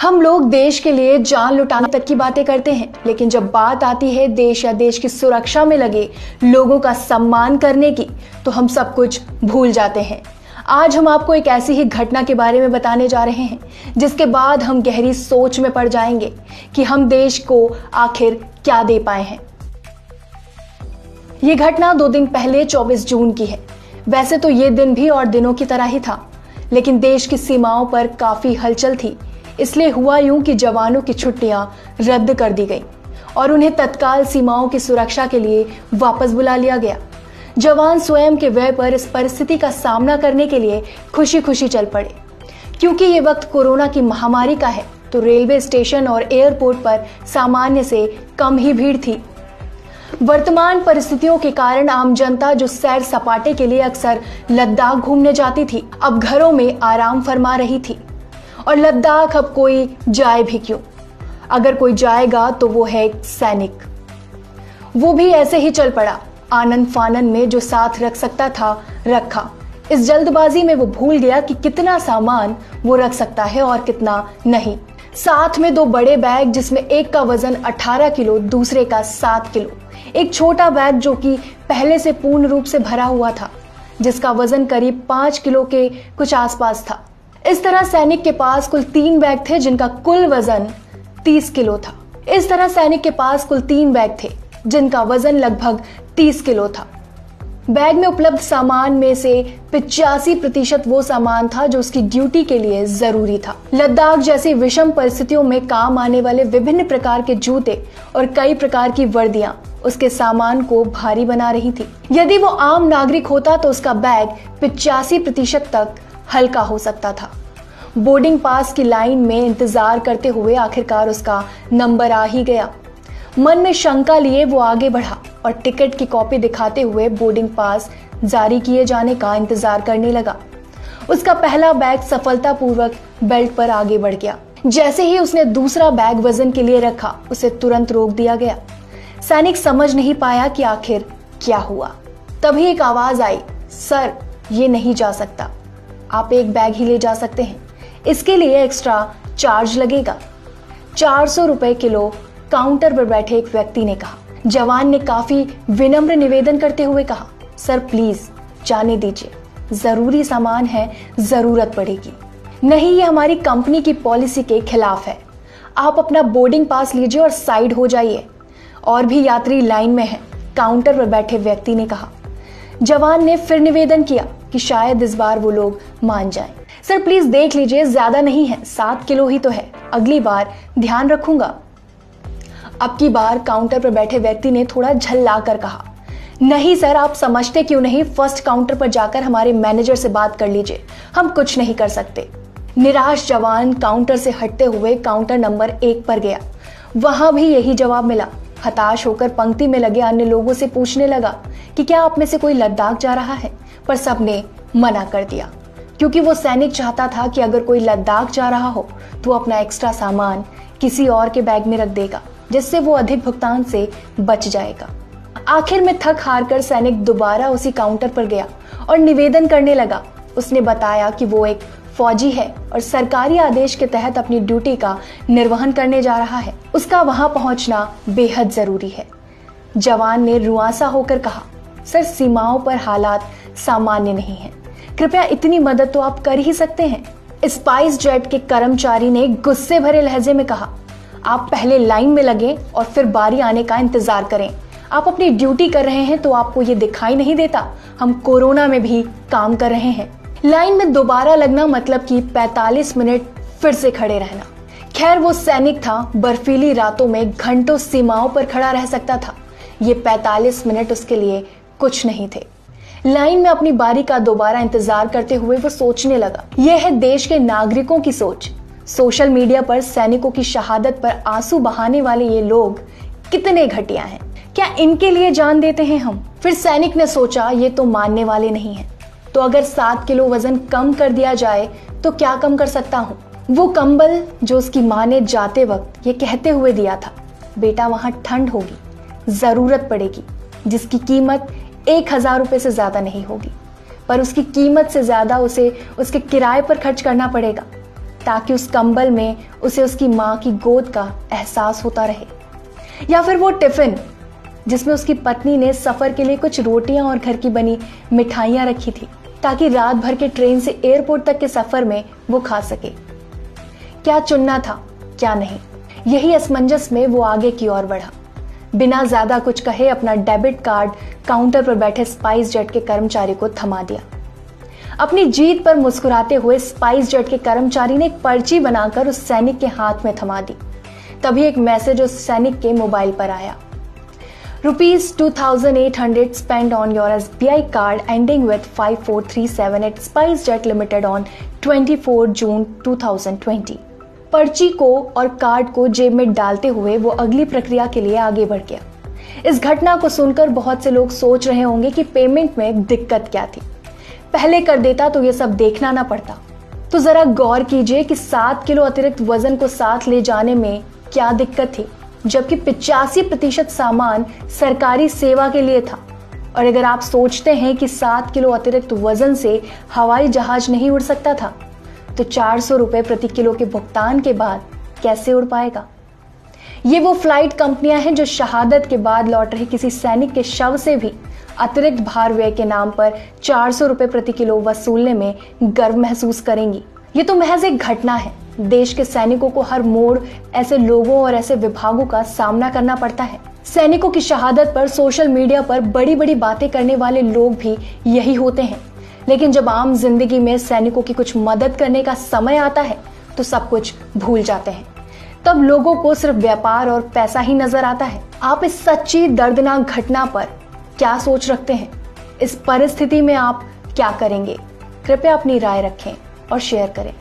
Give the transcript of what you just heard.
हम लोग देश के लिए जान लुटाने तक की बातें करते हैं, लेकिन जब बात आती है देश या देश की सुरक्षा में लगे लोगों का सम्मान करने की, तो हम सब कुछ भूल जाते हैं। आज हम आपको एक ऐसी ही घटना के बारे में बताने जा रहे हैं जिसके बाद हम गहरी सोच में पड़ जाएंगे कि हम देश को आखिर क्या दे पाए हैं। ये घटना 2 दिन पहले 24 जून की है। वैसे तो ये दिन भी और दिनों की तरह ही था, लेकिन देश की सीमाओं पर काफी हलचल थी। इसलिए हुआ यूं कि जवानों की छुट्टियां रद्द कर दी गई और उन्हें तत्काल सीमाओं की सुरक्षा के लिए वापस बुला लिया गया। जवान स्वयं के व्यय पर इस परिस्थिति का सामना करने के लिए खुशी खुशी चल पड़े। क्योंकि ये वक्त कोरोना की महामारी का है, तो रेलवे स्टेशन और एयरपोर्ट पर सामान्य से कम ही भीड़ थी। वर्तमान परिस्थितियों के कारण आम जनता जो सैर सपाटे के लिए अक्सर लद्दाख घूमने जाती थी, अब घरों में आराम फरमा रही थी। और लद्दाख अब कोई जाए भी क्यों, अगर कोई जाएगा तो वो है सैनिक। वो भी ऐसे ही चल पड़ा, आनंद फानन में जो साथ रख सकता था रखा। इस जल्दबाजी में वो भूल गया कि कितना सामान वो रख सकता है और कितना नहीं। साथ में 2 बड़े बैग, जिसमें एक का वजन 18 किलो, दूसरे का 7 किलो। एक छोटा बैग जो कि पहले से पूर्ण रूप से भरा हुआ था, जिसका वजन करीब 5 किलो के कुछ आसपास था। इस तरह सैनिक के पास कुल 3 बैग थे जिनका कुल वजन 30 किलो था। इस तरह सैनिक के पास कुल 3 बैग थे जिनका वजन लगभग 30 किलो था। बैग में उपलब्ध सामान में से 85% वो सामान था जो उसकी ड्यूटी के लिए जरूरी था। लद्दाख जैसी विषम परिस्थितियों में काम आने वाले विभिन्न प्रकार के जूते और कई प्रकार की वर्दियां उसके सामान को भारी बना रही थी। यदि वो आम नागरिक होता तो उसका बैग 85% तक हल्का हो सकता था। बोर्डिंग पास की लाइन में इंतजार करते हुए आखिरकार उसका नंबर आ ही गया। मन में शंका लिए वो आगे बढ़ा और टिकट की कॉपी दिखाते हुए बोर्डिंग पास जारी किए जाने का इंतजार करने लगा। उसका पहला बैग सफलतापूर्वक बेल्ट पर आगे बढ़ गया। जैसे ही उसने दूसरा बैग वजन के लिए रखा, उसे तुरंत रोक दिया गया। सैनिक समझ नहीं पाया कि आखिर क्या हुआ। तभी एक आवाज आई, सर ये नहीं जा सकता, आप एक बैग ही ले जा सकते हैं, इसके लिए एक्स्ट्रा चार्ज लगेगा। 400 रुपए किलो, काउंटर पर बैठे एक व्यक्ति ने कहा। जवान ने काफी विनम्र निवेदन करते हुए कहा, सर प्लीज जाने दीजिए, जरूरी सामान है, जरूरत पड़ेगी। नहीं, ये हमारी कंपनी की पॉलिसी के खिलाफ है। आप अपना बोर्डिंग पास लीजिए और साइड हो जाइए। और भी यात्री लाइन में हैं, काउंटर पर बैठे व्यक्ति ने कहा। जवान ने फिर निवेदन किया कि शायद इस बार वो लोग मान जाएं। सर प्लीज देख लीजिए, ज्यादा नहीं है, 7 किलो ही तो है, अगली बार ध्यान रखूंगा। अब की बार काउंटर पर बैठे व्यक्ति ने थोड़ा झल्ला कर कहा, नहीं सर, आप समझते क्यों नहीं, फर्स्ट काउंटर पर जाकर हमारे मैनेजर से बात कर लीजिए, हम कुछ नहीं कर सकते। निराश जवान काउंटर से हटते हुए काउंटर नंबर 1 पर गया। वहां भी यही जवाब मिला। हताश होकर पंक्ति में लगे अन्य लोगों से पूछने लगा कि क्या आप में से कोई लद्दाख जा रहा है, पर सबने मना कर दिया, क्योंकि वो सैनिक चाहता था कि अगर कोई लद्दाख जा रहा हो तो अपना एक्स्ट्रा सामान किसी और के बैग में रख देगा, जिससे वो अधिक भुगतान से बच जाएगा। आखिर में थक हार कर सैनिक दोबारा उसी काउंटर पर गया और निवेदन करने लगा। उसने बताया कि वो एक फौजी है और सरकारी आदेश के तहत अपनी ड्यूटी का निर्वहन करने जा रहा है। उसका वहां पहुंचना बेहद जरूरी है। जवान ने रुआंसा होकर कहा, सर सीमाओं पर हालात सामान्य नहीं है, कृपया इतनी मदद तो आप कर ही सकते हैं। स्पाइस जेट के कर्मचारी ने गुस्से भरे लहजे में कहा, आप पहले लाइन में लगे और फिर बारी आने का इंतजार करें। आप अपनी ड्यूटी कर रहे हैं तो आपको ये दिखाई नहीं देता, हम कोरोना में भी काम कर रहे हैं। लाइन में दोबारा लगना मतलब कि 45 मिनट फिर से खड़े रहना। खैर वो सैनिक था, बर्फीली रातों में घंटों सीमाओं पर खड़ा रह सकता था। ये 45 मिनट उसके लिए कुछ नहीं थे। लाइन में अपनी बारी का दोबारा इंतजार करते हुए वो सोचने लगा, यह है देश के नागरिकों की सोच। सोशल मीडिया पर सैनिकों की शहादत पर आंसू बहाने वाले ये लोग कितने घटिया हैं। क्या इनके लिए जान देते हैं हम? फिर सैनिक ने सोचा, ये तो मानने वाले नहीं हैं, तो अगर 7 किलो वजन कम कर दिया जाए तो क्या कम कर सकता हूँ। वो कंबल जो उसकी माँ ने जाते वक्त ये कहते हुए दिया था, बेटा वहां ठंड होगी, जरूरत पड़ेगी, जिसकी कीमत 1000 रुपए से ज्यादा नहीं होगी, पर उसकी कीमत से ज्यादा उसे उसके किराए पर खर्च करना पड़ेगा। ताकि उस कंबल में उसे उसकी माँ की गोद का एहसास होता रहे। या फिर वो टिफिन जिसमें उसकी पत्नी ने सफर के लिए कुछ रोटियां और घर की बनी मिठाइयां रखी थी, ताकि रात भर के ट्रेन से एयरपोर्ट तक के सफर में वो खा सके। क्या चुनना था, क्या नहीं, यही असमंजस में वो आगे की ओर बढ़ा। बिना ज्यादा कुछ कहे अपना डेबिट कार्ड काउंटर पर बैठे स्पाइस जेट के कर्मचारी को थमा दिया। अपनी जीत पर मुस्कुराते हुए स्पाइस जेट के कर्मचारी ने एक पर्ची बनाकर उस सैनिक के हाथ में थमा दी। तभी एक मैसेज उस सैनिक के मोबाइल पर आया। ₹2800 spent on your SBI card ending with 5437 at SpiceJet Limited on 24 June 2020। पर्ची को और कार्ड को जेब में डालते हुए वो अगली प्रक्रिया के लिए आगे बढ़ गया। इस घटना को सुनकर बहुत से लोग सोच रहे होंगे कि पेमेंट में दिक्कत क्या थी, पहले कर देता तो ये सब देखना ना पड़ता। तो जरा गौर कीजिए कि 7 किलो अतिरिक्त वजन को साथ ले जाने में क्या दिक्कत थी, जबकि 85% सामान सरकारी सेवा के लिए था। और अगर आप सोचते हैं कि 7 किलो अतिरिक्त वजन से हवाई जहाज नहीं उड़ सकता था, तो 400 रुपए प्रति किलो के भुगतान के बाद कैसे उड़ पाएगा? ये वो फ्लाइट कंपनियां हैं जो शहादत के बाद लौट रहे किसी सैनिक के शव से भी अतिरिक्त भार व्यय के नाम पर 400 रुपए प्रति किलो वसूलने में गर्व महसूस करेंगी। ये तो महज एक घटना है। देश के सैनिकों को हर मोड़ ऐसे लोगों और ऐसे विभागों का सामना करना पड़ता है। सैनिकों की शहादत पर सोशल मीडिया पर बड़ी बड़ी बातें करने वाले लोग भी यही होते हैं, लेकिन जब आम जिंदगी में सैनिकों की कुछ मदद करने का समय आता है तो सब कुछ भूल जाते हैं। तब लोगों को सिर्फ व्यापार और पैसा ही नजर आता है। आप इस सच्ची दर्दनाक घटना पर क्या सोच रखते हैं? इस परिस्थिति में आप क्या करेंगे? कृपया अपनी राय रखें और शेयर करें।